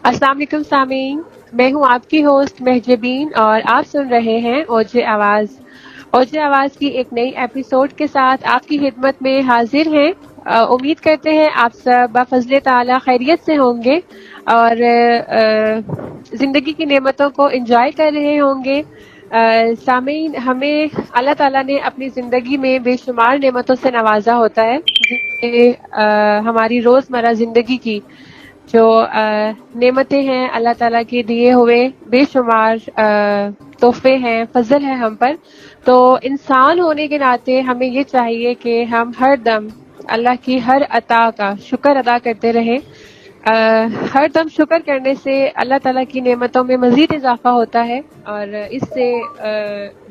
السلام علیکم سامعین، میں ہوں آپ کی ہوسٹ مہجبین اور آپ سن رہے ہیں اوجے آواز۔ اوجے آواز کی ایک نئی ایپیسوڈ کے ساتھ آپ کی خدمت میں حاضر ہیں۔ امید کرتے ہیں آپ سب بفضل تعالی خیریت سے ہوں گے اور زندگی کی نعمتوں کو انجوائے کر رہے ہوں گے۔ سامعین، ہمیں اللہ تعالیٰ نے اپنی زندگی میں بے شمار نعمتوں سے نوازا ہوتا ہے، جن میں ہماری روزمرہ زندگی کی جو نعمتیں ہیں، اللہ تعالیٰ کے دیے ہوئے بے شمار تحفے ہیں، فضل ہے ہم پر۔ تو انسان ہونے کے ناطے ہمیں یہ چاہیے کہ ہم ہر دم اللہ کی ہر عطا کا شکر ادا کرتے رہیں۔ ہر دم شکر کرنے سے اللہ تعالیٰ کی نعمتوں میں مزید اضافہ ہوتا ہے اور اس سے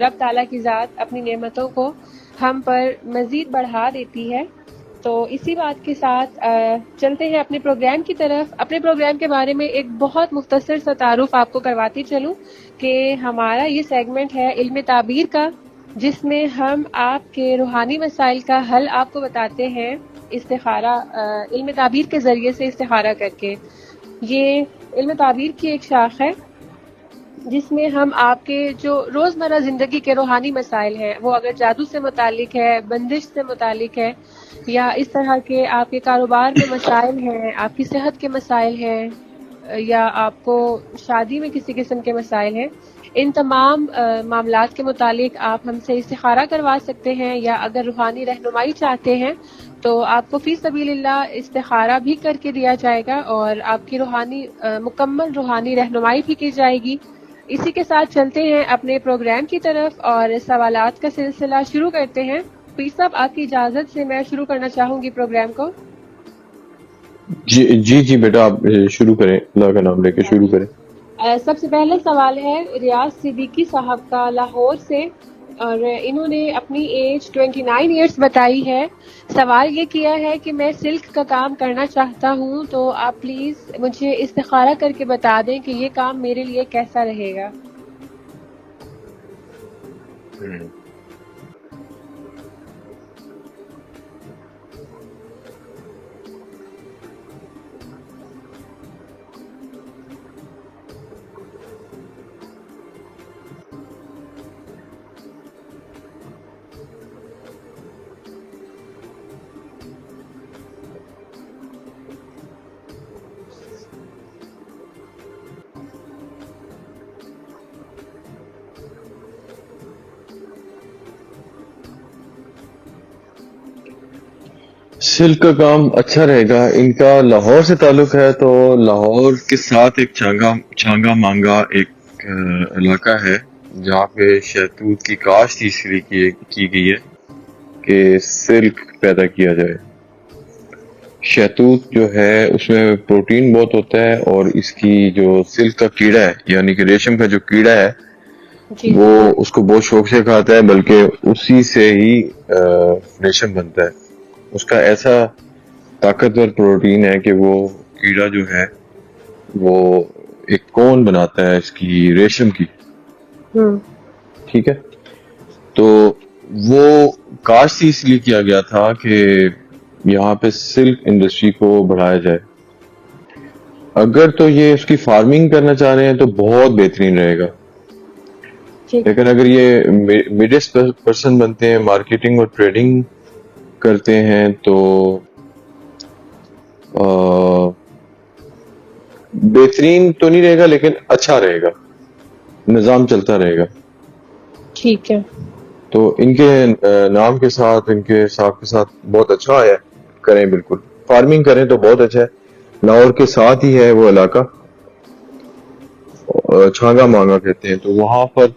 رب تعالیٰ کی ذات اپنی نعمتوں کو ہم پر مزید بڑھا دیتی ہے۔ تو اسی بات کے ساتھ چلتے ہیں اپنے پروگرام کی طرف۔ اپنے پروگرام کے بارے میں ایک بہت مختصر سا تعارف آپ کو کرواتی چلوں کہ ہمارا یہ سیگمنٹ ہے علم تعبیر کا، جس میں ہم آپ کے روحانی مسائل کا حل آپ کو بتاتے ہیں استخارہ، علم تعبیر کے ذریعے سے استخارہ کر کے۔ یہ علم تعبیر کی ایک شاخ ہے جس میں ہم آپ کے جو روزمرہ زندگی کے روحانی مسائل ہیں، وہ اگر جادو سے متعلق ہے، بندش سے متعلق ہے، یا اس طرح کے آپ کے کاروبار میں مسائل ہیں، آپ کی صحت کے مسائل ہیں، یا آپ کو شادی میں کسی قسم کے مسائل ہیں، ان تمام معاملات کے متعلق آپ ہم سے استخارہ کروا سکتے ہیں، یا اگر روحانی رہنمائی چاہتے ہیں تو آپ کو فی سبیل اللہ استخارہ بھی کر کے دیا جائے گا اور آپ کی مکمل روحانی رہنمائی بھی کی جائے گی۔ اسی کے ساتھ چلتے ہیں اپنے پروگرام کی طرف اور سوالات کا سلسلہ شروع کرتے ہیں۔ پیر صاحب، آپ کی اجازت سے میں شروع کرنا چاہوں گی پروگرام کو۔ جی بیٹا، آپ شروع کریں، اللہ کا نام لے کے شروع کریں۔ سب سے پہلا سوال ہے ریاض صدیقی صاحب کا لاہور سے، اور انہوں نے اپنی ایج 29 ایئرس بتائی ہے۔ سوال یہ کیا ہے کہ میں سلک کا کام کرنا چاہتا ہوں، تو آپ پلیز مجھے استخارہ کر کے بتا دیں کہ یہ کام میرے لیے کیسا رہے گا۔ سلک کا کام اچھا رہے گا۔ ان کا لاہور سے تعلق ہے، تو لاہور کے ساتھ ایک چھانگا مانگا ایک علاقہ ہے جہاں پہ شہتوت کی کاشت اس لیے کی گئی ہے کہ سلک پیدا کیا جائے۔ شہتوت جو ہے اس میں پروٹین بہت ہوتا ہے، اور اس کی جو سلک کا کیڑا ہے، یعنی کہ ریشم کا جو کیڑا ہے، وہ اس کو بہت شوق سے کھاتا ہے، بلکہ اسی سے ہی ریشم بنتا ہے۔ اس کا ایسا طاقتور پروٹین ہے کہ وہ کیڑا جو ہے وہ ایک کون بناتا ہے اس کی ریشم کی۔ ٹھیک ہے، تو وہ کاشت اس لیے کیا گیا تھا کہ یہاں پہ سلک انڈسٹری کو بڑھایا جائے۔ اگر تو یہ اس کی فارمنگ کرنا چاہ رہے ہیں تو بہت بہترین رہے گا، لیکن اگر یہ میڈسٹ پرسن بنتے ہیں، مارکیٹنگ اور ٹریڈنگ کرتے ہیں، تو بہترین تو نہیں رہے گا لیکن اچھا رہے گا، نظام چلتا رہے گا۔ ٹھیک ہے، تو ان کے نام کے ساتھ، ان کے صاحب کے ساتھ بہت اچھا ہے، کریں بالکل فارمنگ کریں تو بہت اچھا ہے۔ لاہور کے ساتھ ہی ہے وہ علاقہ، چھانگا مانگا کہتے ہیں، تو وہاں پر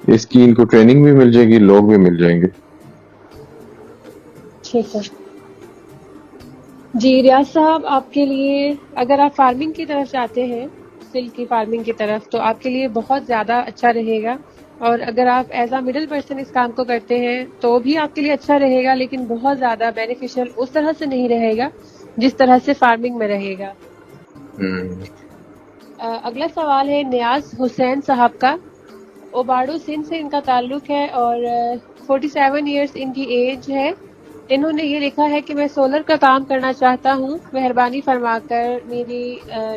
اس کی ان کو ٹریننگ بھی مل جائے گی، لوگ بھی مل جائیں گے۔ ٹھیک ہے جی ریاض صاحب، آپ کے لیے اگر آپ فارمنگ کی طرف جاتے ہیں، سلک کی فارمنگ کی طرف، تو آپ کے لیے بہت زیادہ اچھا رہے گا، اور اگر آپ ایز اے مڈل پرسن اس کام کو کرتے ہیں تو بھی آپ کے لیے اچھا رہے گا، لیکن بہت زیادہ بینیفیشل اس طرح سے نہیں رہے گا جس طرح سے فارمنگ میں رہے گا۔ اگلا سوال ہے نیاز حسین صاحب کا، اوباڑو سندھ سے ان کا تعلق ہے، اور 47 ایئرس ان کی ایج ہے۔ انہوں نے یہ لکھا ہے کہ میں سولر کا کام کرنا چاہتا ہوں، مہربانی فرما کر میری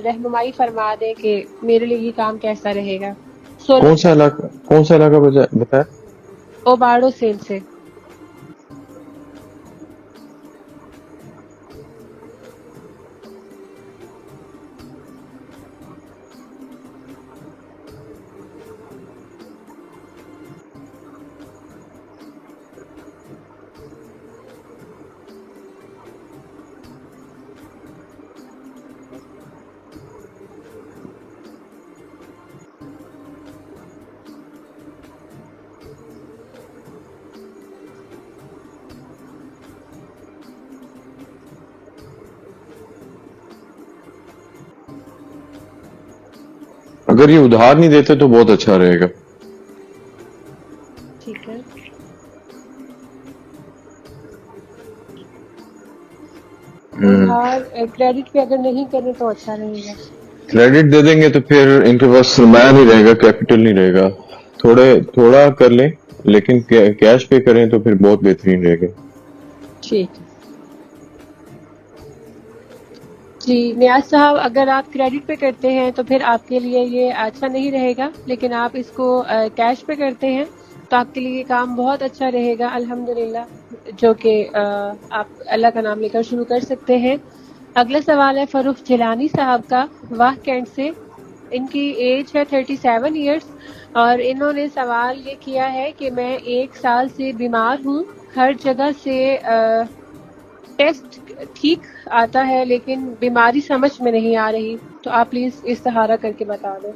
رہنمائی فرما دیں کہ میرے لیے یہ کام کیسا رہے گا۔ کون سولر سا علاقہ بتایا؟ اوباڑو سیل سے۔ اگر یہ ادھار نہیں دیتے تو بہت اچھا رہے گا۔ ٹھیک ہے، ادھار کریڈٹ پہ اگر نہیں کریں تو اچھا رہے گا۔ کریڈٹ دے دیں گے تو پھر ان کے پاس سرمایہ نہیں رہے گا، کیپٹل نہیں رہے گا۔ تھوڑا کر لیں لیکن کیش پے کریں تو پھر بہت بہترین رہے گا۔ ٹھیک ہے جی نیاز صاحب، اگر آپ کریڈٹ پہ کرتے ہیں تو پھر آپ کے لیے یہ اچھا نہیں رہے گا، لیکن آپ اس کو کیش پہ کرتے ہیں تو آپ کے لیے یہ کام بہت اچھا رہے گا الحمدللہ، جو کہ آپ اللہ کا نام لے کر شروع کر سکتے ہیں۔ اگلا سوال ہے فروخ جیلانی صاحب کا، واہ کینٹ سے۔ ان کی ایج ہے 37 ایئرس اور انہوں نے سوال یہ کیا ہے کہ میں 1 سال سے بیمار ہوں، ہر جگہ سے ٹیسٹ ٹھیک آتا ہے لیکن بیماری سمجھ میں نہیں آ رہی، تو آپ پلیز استخارہ کر کے بتا دیں۔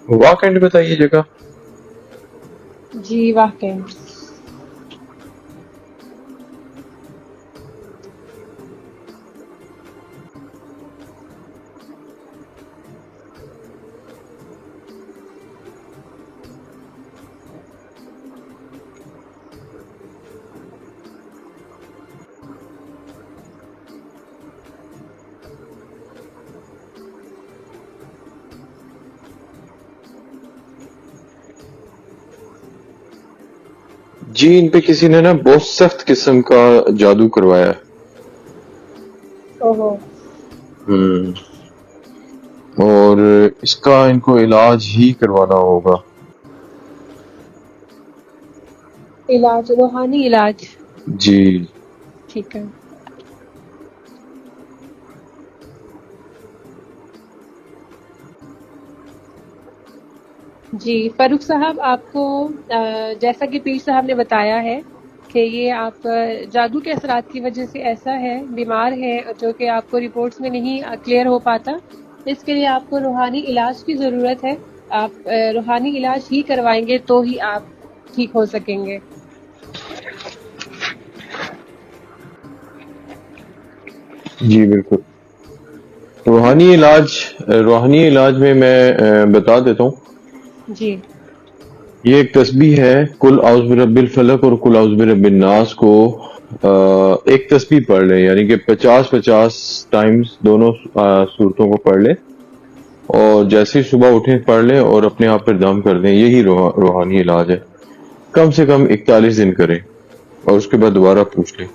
واہ کینٹ بتائیے جگہ۔ جی واہ کینٹ۔ جی ان پہ کسی نے نا بہت سخت قسم کا جادو کروایا ہے۔ اوہو، اور اس کا ان کو علاج ہی کروانا ہوگا۔ علاج روحانی علاج؟ جی ٹھیک ہے۔ جی فاروق صاحب، آپ کو جیسا کہ پیر صاحب نے بتایا ہے کہ یہ آپ جادو کے اثرات کی وجہ سے ایسا ہے، بیمار ہے، جو کہ آپ کو رپورٹس میں نہیں کلیئر ہو پاتا، اس کے لیے آپ کو روحانی علاج کی ضرورت ہے۔ آپ روحانی علاج ہی کروائیں گے تو ہی آپ ٹھیک ہو سکیں گے۔ جی بالکل۔ روحانی علاج میں بتا دیتا ہوں۔ جی یہ ایک تسبیح ہے، کل اعوذ برب الفلق اور کل اعوذ برب الناس کو ایک تسبیح پڑھ لیں، یعنی کہ 50 ٹائمز دونوں صورتوں کو پڑھ لیں، اور جیسے ہی صبح اٹھیں پڑھ لیں اور اپنے آپ پر دم کر دیں۔ یہی روحانی علاج ہے۔ کم سے کم 41 دن کریں اور اس کے بعد دوبارہ پوچھ لیں۔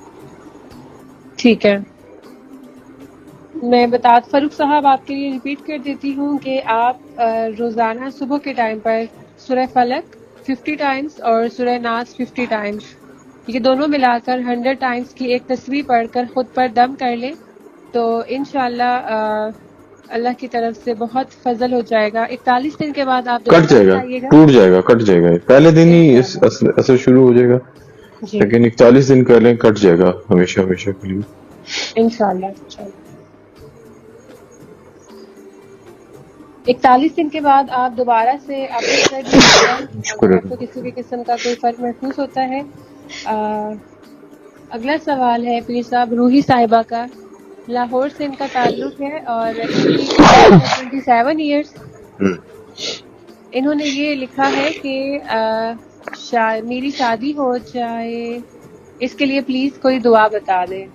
ٹھیک ہے، میں فاروق صاحب آپ کے لیے ریپیٹ کر دیتی ہوں کہ آپ روزانہ صبح کے ٹائم پر سورہ فلق 50 ٹائمز اور سورہ ناس 50 ٹائمز یہ دونوں ملا کر 100 ٹائمز کی ایک تسبیح پڑھ کر خود پر دم کر لیں تو انشاءاللہ اللہ کی طرف سے بہت فضل ہو جائے گا. 41 دن کے بعد آپ کٹ دوبارہ جائے گا, بتائیے گا. ٹوٹ جائے گا, کٹ جائے گا. پہلے دن ہی اس اثر شروع ہو جائے گا, جی لیکن 41 دن کر لیں کٹ جائے گا ہمیشہ ہمیشہ کے لیے. انشاءاللہ. 41 دن کے بعد آپ دوبارہ سے اپڈیٹ کر دیجیے گا شکر اگر ہے. آپ کو کسی بھی قسم کا کوئی فرق محسوس ہوتا ہے. اگلا سوال ہے پیر صاحب روحی صاحبہ کا. لاہور سے ان کا تعلق ہے اور ان کی ایج ہے 27 ایئرس. انہوں نے یہ لکھا ہے کہ میری شادی ہو جائے, اس کے لیے پلیز کوئی دعا بتا دیں.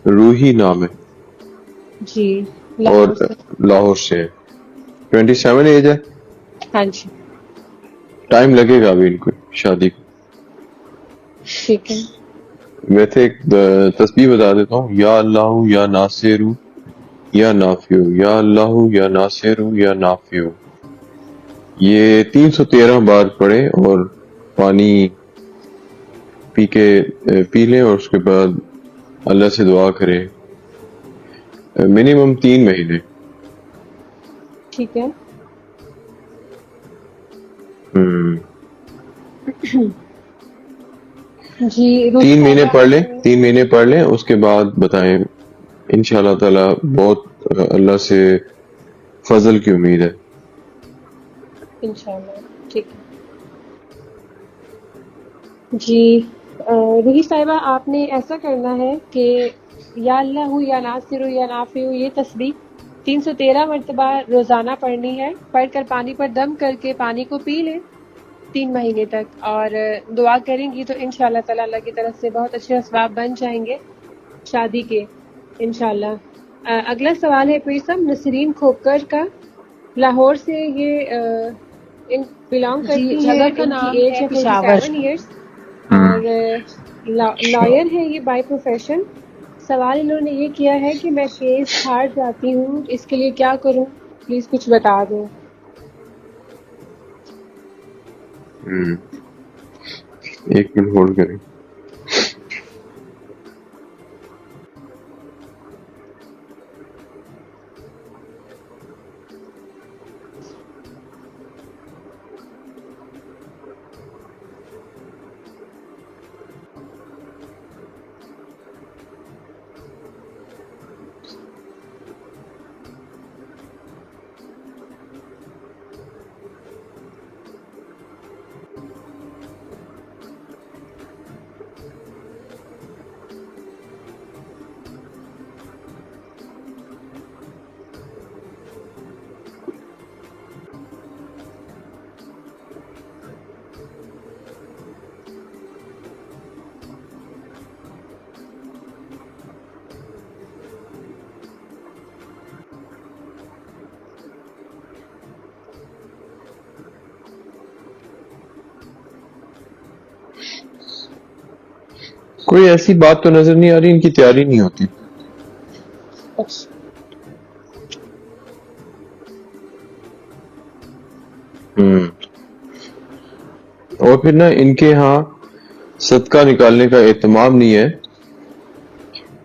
روحی نام ہے جی اور لاہور سے. لاہور سے ہے. 27 ایج ہے. ہاں جی ٹائم لگے گا ابھی ان کو شادی کو. ٹھیک ہے. ویسے ایک تسبیح بتا دیتا ہوں. یا اللہ یا ناصر یا نافع, یا اللہ یا ناصر یا نافع. یہ 313 بار پڑھیں اور پانی پی لیں اور اس کے بعد اللہ سے دعا کریں منیمم 3 مہینے. ٹھیک ہے. جی 3 مہینے پڑھ لیں, 3 مہینے پڑھ لیں, اس کے بعد بتائیں. انشاءاللہ تعالی بہت اللہ سے فضل کی امید ہے. انشاءاللہ. ٹھیک ہے. جی روحی صاحبہ آپ نے ایسا کرنا ہے کہ یا اللہ یا ناصر یا نافع یہ تسبیح 313 مرتبہ روزانہ پڑھنی ہے. پڑھ کر پانی پر دم کر کے پانی کو پی لیں 3 مہینے تک, اور دعا کریں گی تو انشاءاللہ تعالی اللہ کی طرف سے بہت اچھے اسباب بن جائیں گے شادی کے انشاءاللہ. اگلا سوال ہے پیر صاحب نسرین کھوکر کا. لاہور سے یہ بلانگ کرتی ہیں. جگہ کا ان کی نام ایج ہے ہے پشاور. 47 ایئرس اور لائر ہے یہ بائی پروفیشن. سوال انہوں نے یہ کیا ہے کہ میں کیس ہار جاتی ہوں, اس کے لیے کیا کروں, پلیز کچھ بتا دو. ایک منٹ ہولڈ کریں. کوئی ایسی بات تو نظر نہیں آ رہی, ان کی تیاری نہیں ہوتی. اور پھر نا ان کے ہاں صدقہ نکالنے کا اہتمام نہیں ہے,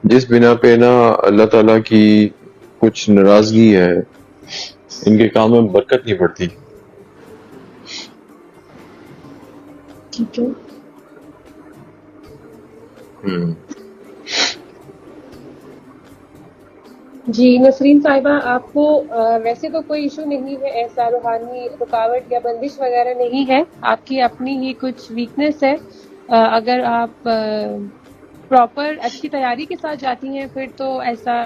جس بنا پہ نا اللہ تعالیٰ کی کچھ ناراضگی ہے, ان کے کام میں برکت نہیں پڑتی. ٹھیک ہے. جی نسرین صاحبہ آپ کو ویسے تو کوئی ایشو نہیں ہے, ایسا روحانی رکاوٹ یا بندش وغیرہ نہیں ہے, آپ کی اپنی ہی کچھ ویکنس ہے. اگر آپ پراپر اچھی تیاری کے ساتھ جاتی ہیں پھر تو ایسا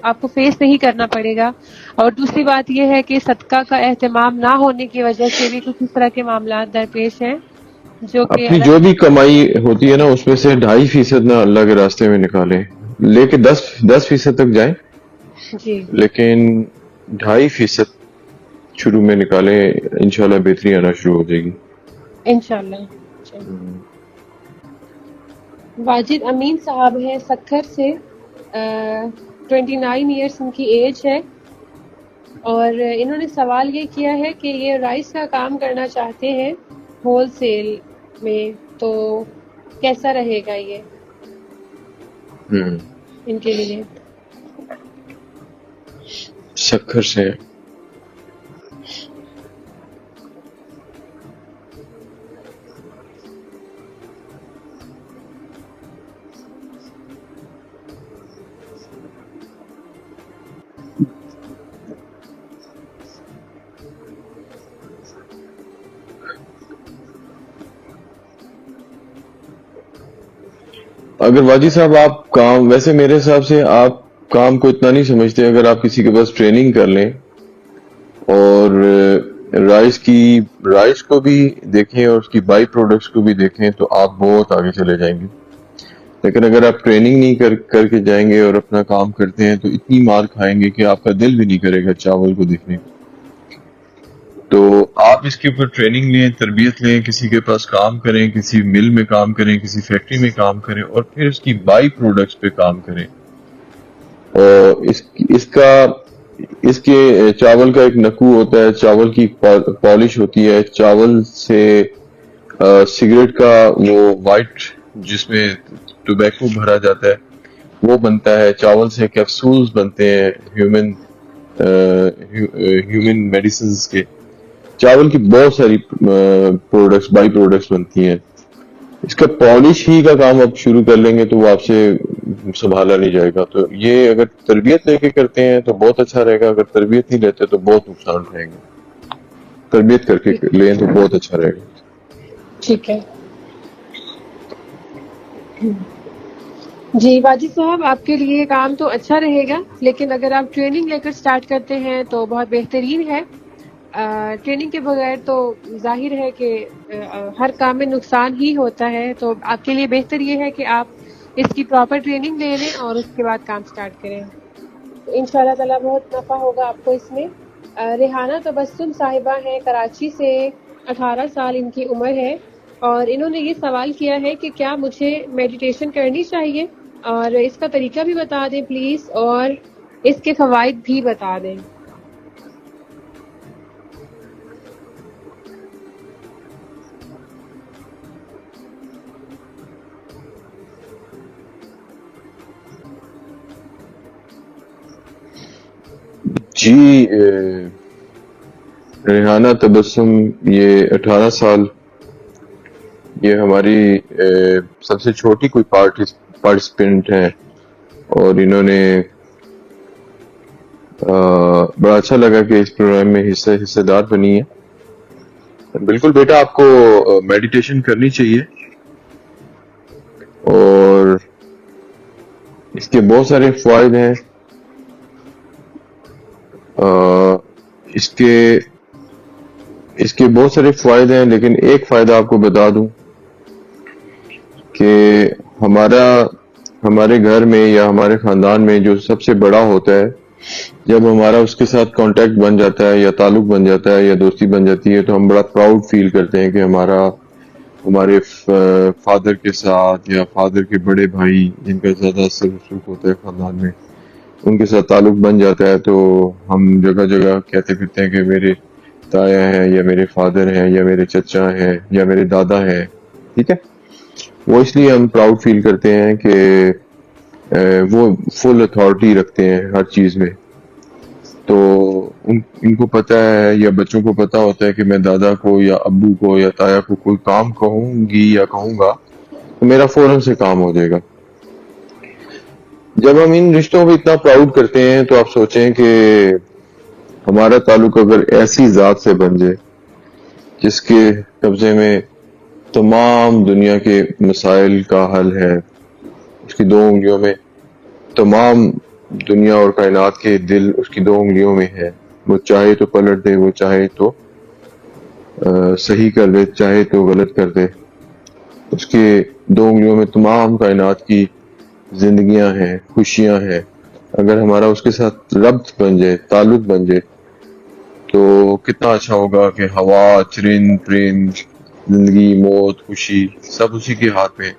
آپ کو فیس نہیں کرنا پڑے گا. اور دوسری بات یہ ہے کہ صدقہ کا اہتمام نہ ہونے کی وجہ سے بھی کچھ اس طرح کے معاملات درپیش ہیں جو کہ اپنی جو بھی کمائی ہوتی ہے نا اس میں سے 2.5% نا اللہ کے راستے میں نکالیں, لے کے 10% تک جائیں, جی لیکن 2.5% شروع میں نکالیں, انشاءاللہ بہتری آنا شروع ہو جائے گی انشاءاللہ. واجد امین صاحب ہیں سکھر سے, 29 ایئرس ان کی ایج ہے. اور انہوں نے سوال یہ کیا ہے کہ یہ رائس کا کام کرنا چاہتے ہیں ہول سیل میں، تو کیسا رہے گا یہ ان کے لیے؟ سکھر سے اگر واجد صاحب آپ کام، ویسے میرے حساب سے آپ کام کو اتنا نہیں سمجھتے، اگر آپ کسی کے پاس ٹریننگ کر لیں اور رائس کو بھی دیکھیں اور اس کی بائی پروڈکٹس کو بھی دیکھیں تو آپ بہت آگے چلے جائیں گے. لیکن اگر آپ ٹریننگ نہیں کر کے جائیں گے اور اپنا کام کرتے ہیں تو اتنی مار کھائیں گے کہ آپ کا دل بھی نہیں کرے گا چاول کو دیکھنے. تو آپ اس کے اوپر ٹریننگ لیں، تربیت لیں، کسی کے پاس کام کریں، کسی مل میں کام کریں، کسی فیکٹری میں کام کریں اور پھر اس کی بائی پروڈکٹس پہ کام کریں. اور اس کے چاول کا ایک نکو ہوتا ہے، چاول کی پالش ہوتی ہے، چاول سے سگریٹ کا وہ وائٹ جس میں ٹوبیکو بھرا جاتا ہے وہ بنتا ہے، چاول سے کیپسولز بنتے ہیں ہیومن میڈیسنز کے. چاول کی بہت ساری پروڈکٹس، بائی پروڈکٹس بنتی ہیں. اس کا پالش ہی کا کام آپ شروع کر لیں گے تو وہ آپ سے سنبھالا نہیں جائے گا. تو یہ اگر تربیت لے کے کرتے ہیں تو بہت اچھا رہے گا، اگر تربیت نہیں لیتے تو بہت نقصان رہے گا. تربیت کر کے لیں تو بہت اچھا رہے گا. ٹھیک ہے جی واجد صاحب، آپ کے لیے کام تو اچھا رہے گا، لیکن اگر آپ ٹریننگ لے کر سٹارٹ کرتے ہیں تو بہت بہترین ہے. ٹریننگ کے بغیر تو ظاہر ہے کہ ہر کام میں نقصان ہی ہوتا ہے. تو آپ کے لیے بہتر یہ ہے کہ آپ اس کی پراپر ٹریننگ لے لیں اور اس کے بعد کام سٹارٹ کریں. تو ان شاء اللہ تعالیٰ بہت نفع ہوگا آپ کو اس میں. ریحانہ تبسم صاحبہ ہیں کراچی سے، 18 سال ان کی عمر ہے، اور انہوں نے یہ سوال کیا ہے کہ کیا مجھے میڈیٹیشن کرنی چاہیے، اور اس کا طریقہ بھی بتا دیں پلیز، اور اس کے فوائد بھی بتا دیں. جی ریحانہ تبسم یہ 18 سال، یہ ہماری سب سے چھوٹی کوئی پارٹیسپینٹ ہے، اور انہوں نے بڑا اچھا لگا کہ اس پروگرام میں حصہ دار بنی ہے. بالکل بیٹا، آپ کو میڈیٹیشن کرنی چاہیے اور اس کے بہت سارے فوائد ہیں. اس کے بہت سارے فوائد ہیں، لیکن ایک فائدہ آپ کو بتا دوں کہ ہمارے گھر میں یا ہمارے خاندان میں جو سب سے بڑا ہوتا ہے، جب ہمارا اس کے ساتھ کانٹیکٹ بن جاتا ہے یا تعلق بن جاتا ہے یا دوستی بن جاتی ہے تو ہم بڑا پراؤڈ فیل کرتے ہیں کہ ہمارے فادر کے ساتھ یا فادر کے بڑے بھائی جن کا زیادہ اثر رسوخ ہوتا ہے خاندان میں، ان کے ساتھ تعلق بن جاتا ہے. تو ہم جگہ جگہ کہتے پھرتے ہیں کہ میرے تایا ہیں یا میرے فادر ہیں یا میرے چچا ہیں یا میرے دادا ہیں. ٹھیک ہے، وہ اس لیے ہم پراؤڈ فیل کرتے ہیں کہ وہ فل اتھارٹی رکھتے ہیں ہر چیز میں. تو ان کو پتہ ہے یا بچوں کو پتہ ہوتا ہے کہ میں دادا کو یا ابو کو یا تایا کو کوئی کام کہوں گی یا کہوں گا تو میرا فوراً سے کام ہو جائے گا. جب ہم ان رشتوں کو اتنا پراؤڈ کرتے ہیں تو آپ سوچیں کہ ہمارا تعلق اگر ایسی ذات سے بن جائے جس کے قبضے میں تمام دنیا کے مسائل کا حل ہے، اس کی 2 انگلیوں میں تمام دنیا اور کائنات کے دل اس کی 2 انگلیوں میں ہے، وہ چاہے تو پلٹ دے، وہ چاہے تو صحیح کر دے، چاہے تو غلط کر دے. اس کے 2 انگلیوں میں تمام کائنات کی زندگیاں ہیں، خوشیاں ہیں. اگر ہمارا اس کے ساتھ ربط بن جائے، تعلق بن جائے تو کتنا اچھا ہوگا کہ ہوا، چرند پرند، زندگی، موت، خوشی سب اسی کے ہاتھ میں.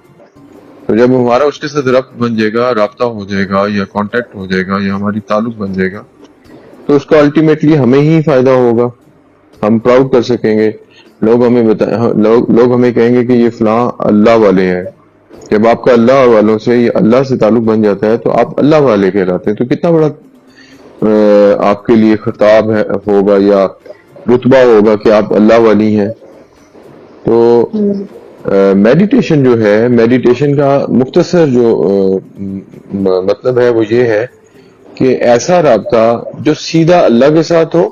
تو جب ہمارا اس کے ساتھ ربط بن جائے گا، رابطہ ہو جائے گا یا کانٹیکٹ ہو جائے گا یا ہماری تعلق بن جائے گا تو اس کا الٹیمیٹلی ہمیں ہی فائدہ ہوگا, ہم پراؤڈ کر سکیں گے, لوگ ہمیں لوگ ہمیں کہیں گے کہ یہ فلاں اللہ والے ہیں. جب آپ کا اللہ والوں سے یا اللہ سے تعلق بن جاتا ہے تو آپ اللہ والے کہلاتے ہیں. تو کتنا بڑا آپ کے لیے خطاب ہوگا یا رتبہ ہوگا کہ آپ اللہ والی ہیں. تو میڈیٹیشن جو ہے, میڈیٹیشن کا مختصر جو مطلب ہے وہ یہ ہے کہ ایسا رابطہ جو سیدھا اللہ کے ساتھ ہو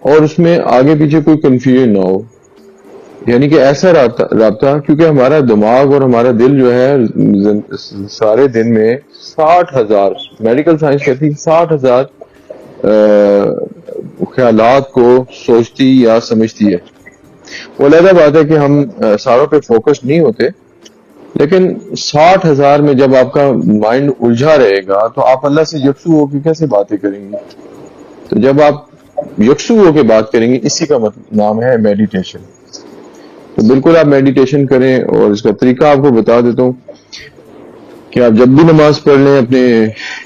اور اس میں آگے پیچھے کوئی کنفیوژن نہ ہو. یعنی کہ ایسا رابطہ, کیونکہ ہمارا دماغ اور ہمارا دل جو ہے سارے دن میں 60,000, میڈیکل سائنس کہتی ہے 60,000 خیالات کو سوچتی یا سمجھتی ہے. وہ علیحدہ بات ہے کہ ہم ساروں پہ فوکس نہیں ہوتے, لیکن 60,000 میں جب آپ کا مائنڈ الجھا رہے گا تو آپ اللہ سے یکسو ہو کے کیسے باتیں کریں گے؟ تو جب آپ یکسو ہو کے بات کریں گے, اسی کا نام ہے میڈیٹیشن. تو بالکل آپ میڈیٹیشن کریں, اور اس کا طریقہ آپ کو بتا دیتا ہوں کہ آپ جب بھی نماز پڑھ لیں اپنے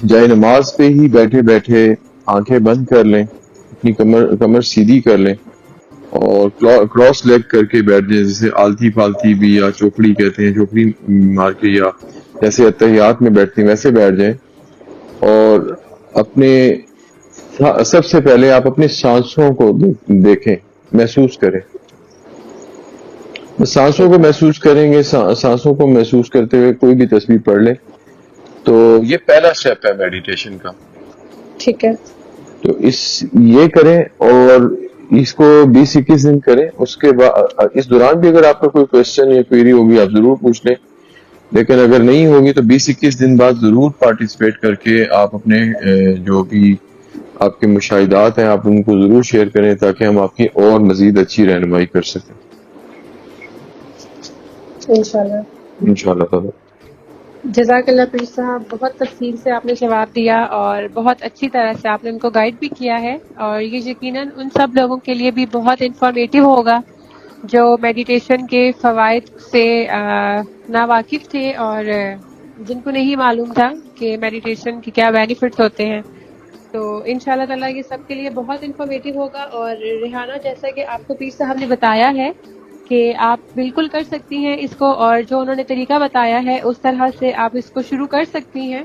جائے نماز پہ ہی بیٹھے بیٹھے آنکھیں بند کر لیں, اپنی کمر سیدھی کر لیں اور کراس لیگ کر کے بیٹھ جائیں, جیسے آلتی پالتی بھی یا چوکڑی کہتے ہیں, چوکڑی مار کے, یا جیسے اتحیات میں بیٹھتے ہیں ویسے بیٹھ جائیں. اور اپنے سب سے پہلے آپ اپنی سانسوں کو دیکھیں, محسوس کریں. سانسوں کو محسوس کریں گے, سانسوں کو محسوس کرتے ہوئے کوئی بھی تسبیح پڑھ لیں. تو یہ پہلا سٹیپ ہے میڈیٹیشن کا. ٹھیک ہے. تو یہ کریں اور اس کو 20-21 دن کریں. اس کے بعد اس دوران بھی اگر آپ کا کوئی کوشچن یا کوئری ہوگی آپ ضرور پوچھ لیں, لیکن اگر نہیں ہوگی تو 20-21 دن بعد ضرور پارٹیسپیٹ کر کے آپ اپنے جو بھی آپ کے مشاہدات ہیں آپ ان کو ضرور شیئر کریں, تاکہ ہم آپ کی اور مزید اچھی رہنمائی کر سکیں انشاءاللہ تعالی. جزاک اللہ پیر صاحب, بہت تفصیل سے آپ نے جواب دیا اور بہت اچھی طرح سے آپ نے ان کو گائیڈ بھی کیا ہے, اور یہ یقیناً ان سب لوگوں کے لیے بھی بہت انفارمیٹیو ہوگا جو میڈیٹیشن کے فوائد سے ناواقف تھے اور جن کو نہیں معلوم تھا کہ میڈیٹیشن کے کیا بینیفٹس ہوتے ہیں. تو انشاءاللہ تعالیٰ یہ سب کے لیے بہت انفارمیٹیو ہوگا. اور ریحانہ, جیسا کہ آپ کو پیر صاحب نے بتایا ہے کہ آپ بالکل کر سکتی ہیں اس کو, اور جو انہوں نے طریقہ بتایا ہے اس طرح سے آپ اس کو شروع کر سکتی ہیں.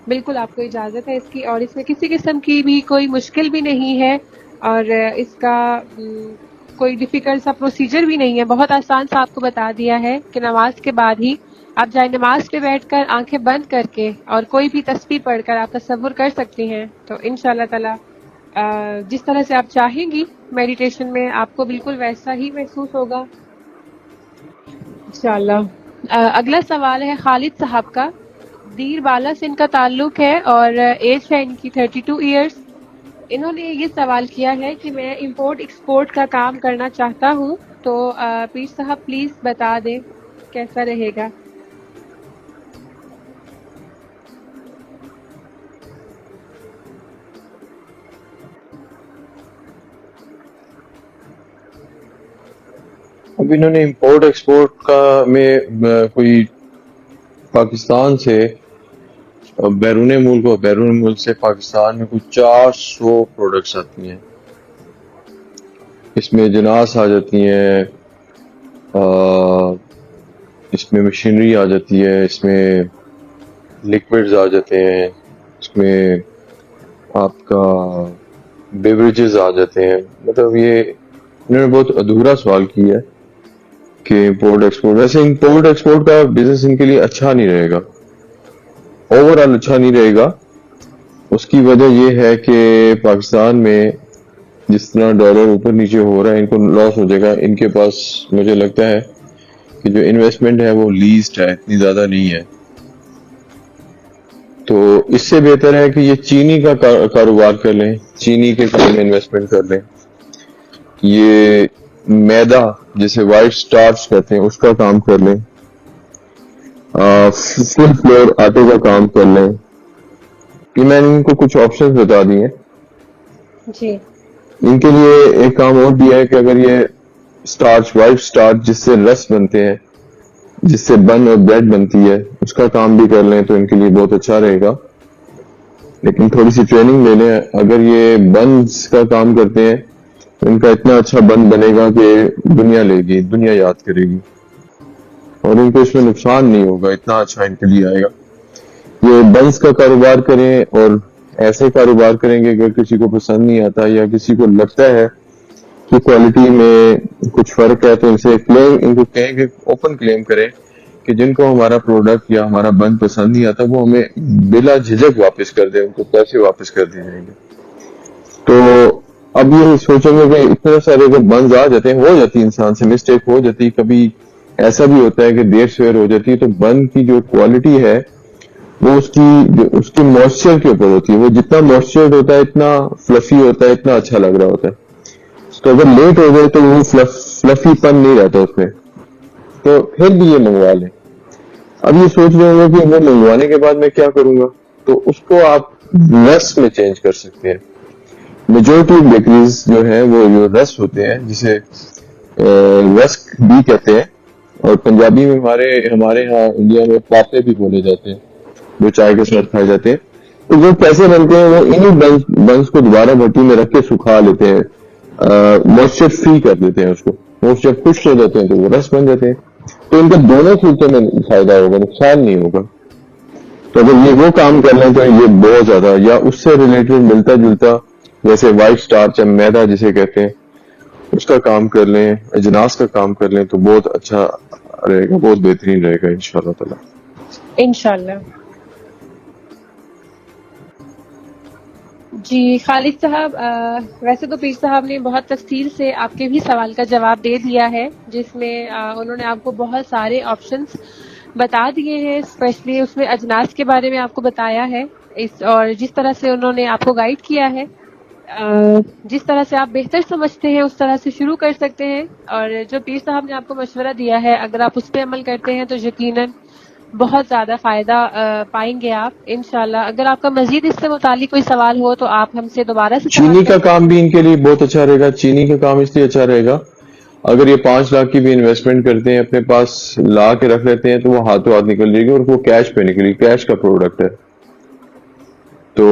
بالکل آپ کو اجازت ہے اس کی, اور اس میں کسی قسم کی بھی کوئی مشکل بھی نہیں ہے, اور اس کا کوئی ڈیفیکلٹ سا پروسیجر بھی نہیں ہے. بہت آسان سا آپ کو بتا دیا ہے کہ نماز کے بعد ہی آپ جائے نماز پہ بیٹھ کر آنکھیں بند کر کے اور کوئی بھی تسبیح پڑھ کر آپ تصور کر سکتی ہیں. تو انشاءاللہ تعالیٰ جس طرح سے آپ چاہیں گی میڈیٹیشن میں آپ کو بالکل ویسا ہی محسوس ہوگا انشاءاللہ. اگلا سوال ہے خالد صاحب کا. دیر بالا سے ان کا تعلق ہے اور ایج ہے ان کی 32 ایئرس. انہوں نے یہ سوال کیا ہے کہ میں امپورٹ ایکسپورٹ کا کام کرنا چاہتا ہوں, تو پیر صاحب پلیز بتا دیں کیسا رہے گا. اب انہوں نے امپورٹ ایکسپورٹ کا میں کوئی پاکستان سے بیرون ملک سے پاکستان میں کچھ 400 پروڈکٹس آتی ہیں. اس میں جناس آ جاتی ہیں, اس میں مشینری آ جاتی ہے, اس میں لکوڈز آ جاتے ہیں, اس میں آپ کا بیوریجز آ جاتے ہیں. مطلب یہ انہوں نے بہت ادھورا سوال کیا ہے کہ امپورٹ ایکسپورٹ. ویسے امپورٹ ایکسپورٹ کا بزنس ان کے لیے اچھا نہیں رہے گا, اوور آل اچھا نہیں رہے گا. اس کی وجہ یہ ہے کہ پاکستان میں جس طرح ڈالر اوپر نیچے ہو رہا ہے ان کو لاس ہو جائے گا. ان کے پاس مجھے لگتا ہے کہ جو انویسٹمنٹ ہے وہ لیسٹ ہے, اتنی زیادہ نہیں ہے. تو اس سے بہتر ہے کہ یہ چینی کا کاروبار کر لیں, چینی کے کام میں انویسٹمنٹ کر لیں. یہ میدا جسے وائٹ سٹارچ کہتے ہیں اس کا کام کر لیں, فل فلور آٹے کا کام کر لیں. یہ میں نے ان کو کچھ آپشنز بتا دیے. جی, ان کے لیے ایک کام اور بھی ہے کہ اگر یہ سٹارچ, وائٹ سٹارچ جس سے رس بنتے ہیں, جس سے بن اور بریڈ بنتی ہے, اس کا کام بھی کر لیں تو ان کے لیے بہت اچھا رہے گا. لیکن تھوڑی سی ٹریننگ لے لیں. اگر یہ بنز کا کام کرتے ہیں ان کا اتنا اچھا بند بنے گا کہ دنیا لے گی, دنیا یاد کرے گی, اور ان کو اس میں نقصان نہیں ہوگا, اتنا اچھا ان کے لیے آئے گا. یہ بنز کا کاروبار کریں اور ایسے کاروبار کریں گے اگر کسی کو پسند نہیں آتا یا کسی کو لگتا ہے کہ کوالٹی میں کچھ فرق ہے تو ان کو کہیں کہ اوپن کلیم کریں کہ جن کو ہمارا پروڈکٹ یا ہمارا بند پسند نہیں آتا وہ ہمیں بلا جھجک واپس کر دیں, ان کو پیسے واپس کر دیے جائیں گے. تو اب یہ سوچیں گے کہ اتنے سارے اگر بنز آ جاتے ہیں, ہو جاتی انسان سے مسٹیک ہو جاتی, کبھی ایسا بھی ہوتا ہے کہ دیر سویر ہو جاتی ہے, تو بند کی جو کوالٹی ہے وہ اس کی موئسچر کے اوپر ہوتی ہے. وہ جتنا موئسچر ہوتا ہے اتنا فلفی ہوتا ہے, اتنا اچھا لگ رہا ہوتا ہے. تو اگر لیٹ ہو گئے تو وہ فلفی پن نہیں رہتا اس میں, تو پھر بھی یہ منگوا لیں. اب یہ سوچ رہے ہوں گے کہ وہ منگوانے کے بعد میں کیا کروں گا, تو اس کو آپ رس میں چینج کر سکتے ہیں. میجورٹی بیکریز جو ہیں وہ جو رس ہوتے ہیں جسے رسک بھی کہتے ہیں, اور پنجابی میں ہمارے ہاں انڈیا میں پاپے بھی بولے جاتے ہیں جو چائے کے ساتھ کھائے جاتے ہیں. تو جو پیسے بنتے ہیں وہ انہی بنس کو دوبارہ بھٹی میں رکھ کے سکھا لیتے ہیں, موئسچر فری کر دیتے ہیں اس کو, موئسچر خشک ہو جاتے ہیں تو وہ رس بن جاتے ہیں. تو ان کا دونوں صورتوں میں فائدہ ہوگا, نقصان نہیں ہوگا. تو اگر یہ وہ کام کر لیں تو یہ بہت زیادہ, یا اس سے ریلیٹڈ ملتا جلتا جیسے وائٹ اسٹارچ یا میدا جسے کہتے ہیں اس کا کام کر لیں, اجناس کا کام کر لیں تو بہت اچھا رہے گا, بہت بہترین رہے گا انشاءاللہ تعالی. انشاءاللہ. جی خالد صاحب, ویسے تو پیر صاحب نے بہت تفصیل سے آپ کے بھی سوال کا جواب دے دیا ہے, جس میں انہوں نے آپ کو بہت سارے آپشنز بتا دیے ہیں, اسپیشلی اس میں اجناس کے بارے میں آپ کو بتایا ہے, اور جس طرح سے انہوں نے آپ کو گائیڈ کیا ہے, جس طرح سے آپ بہتر سمجھتے ہیں اس طرح سے شروع کر سکتے ہیں. اور جو پیر صاحب نے آپ کو مشورہ دیا ہے اگر آپ اس پہ عمل کرتے ہیں تو یقیناً بہت زیادہ فائدہ پائیں گے آپ انشاءاللہ. اگر آپ کا مزید اس سے متعلق کوئی سوال ہو تو آپ ہم سے دوبارہ سے چینی سوال کا کر کام بھی ان کے لیے بہت اچھا رہے گا. چینی کا کام اس لیے اچھا رہے گا اگر یہ 5 لاکھ کی بھی انویسٹمنٹ کرتے ہیں, اپنے پاس لا کے رکھ لیتے ہیں تو وہ ہاتھوں ہاتھ نکل جائے گی, اور وہ کیش پہ نکلے گی, کیش کا پروڈکٹ ہے. تو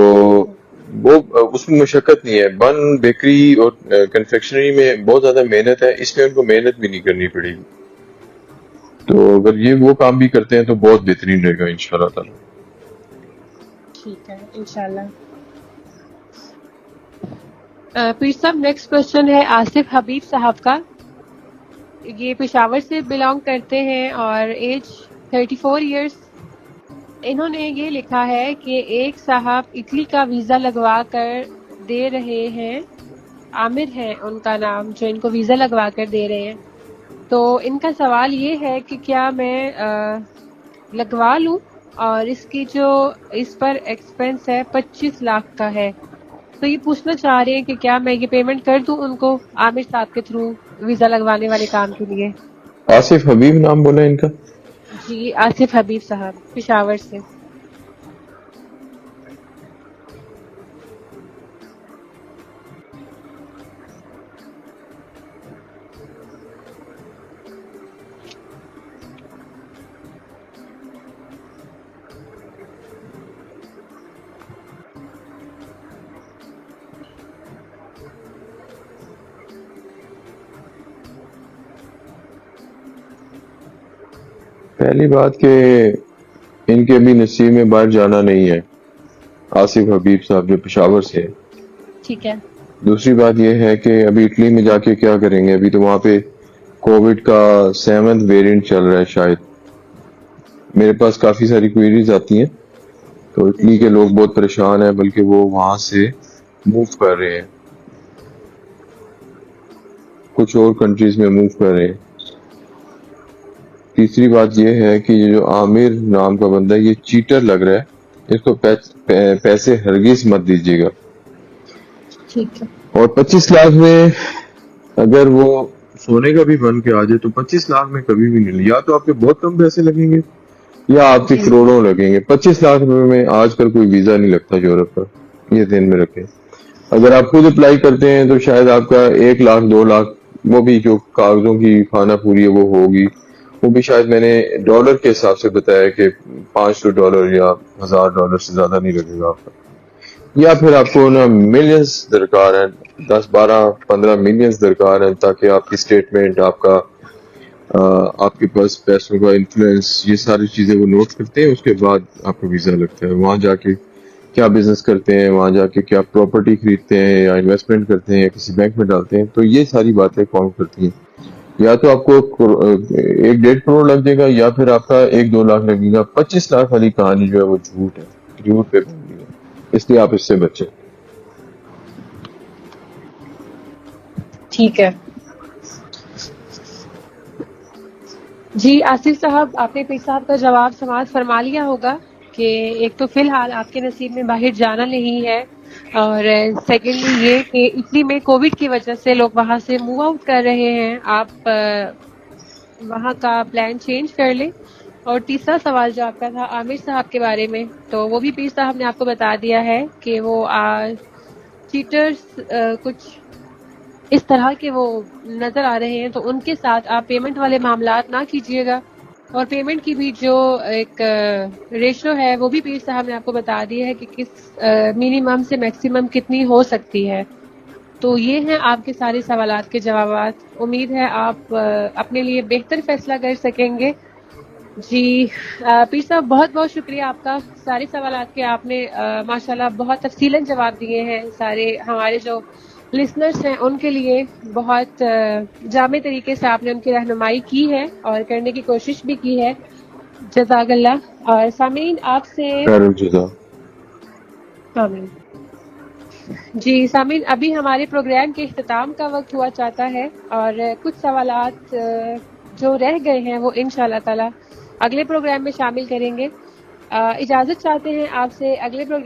وہ اس میں مشقت نہیں ہے. بن بیکری اور کنفیکشنری میں بہت زیادہ محنت ہے, اس میں ان کو محنت بھی نہیں کرنی پڑے گی. تو اگر یہ وہ کام بھی کرتے ہیں تو بہت بہترین رہے گا انشاءاللہ تعالی. ٹھیک ہے انشاءاللہ. پیر صاحب نیکسٹ کوشچن ہے آصف حبیب صاحب کا. یہ پشاور سے بلانگ کرتے ہیں اور ایج 34 ایئرس. انہوں نے یہ لکھا ہے کہ ایک صاحب اٹلی کا ویزا لگوا کر دے رہے ہیں, عامر ہے ان کا نام, جو ان کو ویزا لگوا کر دے رہے ہیں. تو ان کا سوال یہ ہے کہ کیا میں لگوا لوں, اور اس کی جو اس پر ایکسپنس ہے 25 لاکھ کا ہے. تو یہ پوچھنا چاہ رہے ہیں کہ کیا میں یہ پیمنٹ کر دوں ان کو عامر صاحب کے تھرو ویزا لگوانے والے کام کے لیے. آصف حبیب نام بولا ان کا؟ جی آصف حبیب صاحب پشاور سے. پہلی بات کہ ان کے ابھی نصیب میں باہر جانا نہیں ہے, آصف حبیب صاحب جو پشاور سے ہیں. ٹھیک ہے. دوسری بات یہ ہے کہ ابھی اٹلی میں جا کے کیا کریں گے, ابھی تو وہاں پہ کووڈ کا 7th ویریئنٹ چل رہا ہے شاید. میرے پاس کافی ساری کوئریز آتی ہیں, تو اٹلی کے لوگ بہت پریشان ہیں, بلکہ وہ وہاں سے موو کر رہے ہیں, کچھ اور کنٹریز میں موو کر رہے ہیں. تیسری بات یہ ہے کہ یہ جو عامر نام کا بندہ ہے یہ چیٹر لگ رہا ہے, اس کو پیسے ہرگز مت دیجیے گا. ٹھیک ہے. اور 25 لاکھ میں اگر وہ سونے کا بھی بن کے آ جائے تو 25 لاکھ میں کبھی بھی نہیں, یا تو آپ کے بہت کم پیسے لگیں گے یا آپ کے کروڑوں لگیں گے. 25 لاکھ روپے میں آج کل کوئی ویزا نہیں لگتا یورپ کا, یہ ذہن میں رکھیں. اگر آپ خود اپلائی کرتے ہیں تو شاید آپ کا 1 لاکھ 2 لاکھ, وہ بھی جو کاغذوں کی خانہ پوری ہے وہ ہوگی, وہ بھی شاید میں نے $کے حساب سے بتایا کہ $500 یا $1000 سے زیادہ نہیں لگے گا آپ کا. یا پھر آپ کو نا ملینز درکار ہیں, 10-12-15 ملینز درکار ہیں تاکہ آپ کی اسٹیٹمنٹ, آپ کے پاس پیسوں کا انفلوئنس, یہ ساری چیزیں وہ نوٹ کرتے ہیں. اس کے بعد آپ کو ویزا لگتا ہے. وہاں جا کے کیا بزنس کرتے ہیں, وہاں جا کے کیا پراپرٹی خریدتے ہیں یا انویسٹمنٹ کرتے ہیں یا کسی بینک میں ڈالتے ہیں, تو یہ ساری باتیں کاؤنٹ کرتی ہیں. یا تو آپ کو 1-1.5 کروڑ لگ جائے گا, یا پھر آپ کا 1-2 لاکھ لگے گا. 25 لاکھ والی کہانی جو ہے وہ جھوٹ ہے, جھوٹ پہ بنی ہے, اس لیے آپ اس سے بچیں. ٹھیک ہے جی. آصف صاحب, آپ نے پیر صاحب کا جواب سماعت فرما لیا ہوگا کہ ایک تو فی الحال آپ کے نصیب میں باہر جانا نہیں ہے, اور سیکنڈلی یہ کہ اٹلی میں کووڈ کی وجہ سے لوگ وہاں سے موو آؤٹ کر رہے ہیں. آپ وہاں کا پلان چینج کر لیں. اور تیسرا سوال جو آپ کا تھا عامر صاحب کے بارے میں, تو وہ بھی پیر صاحب نے آپ کو بتا دیا ہے کہ وہ چیٹرز کچھ اس طرح کے وہ نظر آ رہے ہیں, تو ان کے ساتھ آپ پیمنٹ والے معاملات نہ کیجیے گا. اور پیمنٹ کی بھی جو ایک ریشو ہے وہ بھی پیر صاحب نے آپ کو بتا دیا ہے کہ کس منیمم سے میکسیمم کتنی ہو سکتی ہے. تو یہ ہیں آپ کے سارے سوالات کے جوابات. امید ہے آپ اپنے لیے بہتر فیصلہ کر سکیں گے. جی پیر صاحب, بہت بہت شکریہ آپ کا. سارے سوالات کے آپ نے ماشاءاللہ بہت تفصیلاً جواب دیے ہیں. سارے ہمارے جو لسنرز ہیں ان کے لیے بہت جامع طریقے سے آپ نے ان کی رہنمائی کی ہے اور کرنے کی کوشش بھی کی ہے. جزاک اللہ. اور سامعین آپ سے خیر الجزا. آمین. جی سامعین, ابھی ہمارے پروگرام کے اختتام کا وقت ہوا چاہتا ہے, اور کچھ سوالات جو رہ گئے ہیں وہ انشاءاللہ تعالی اگلے پروگرام میں شامل کریں گے. اجازت چاہتے ہیں آپ سے. اگلے پروگرام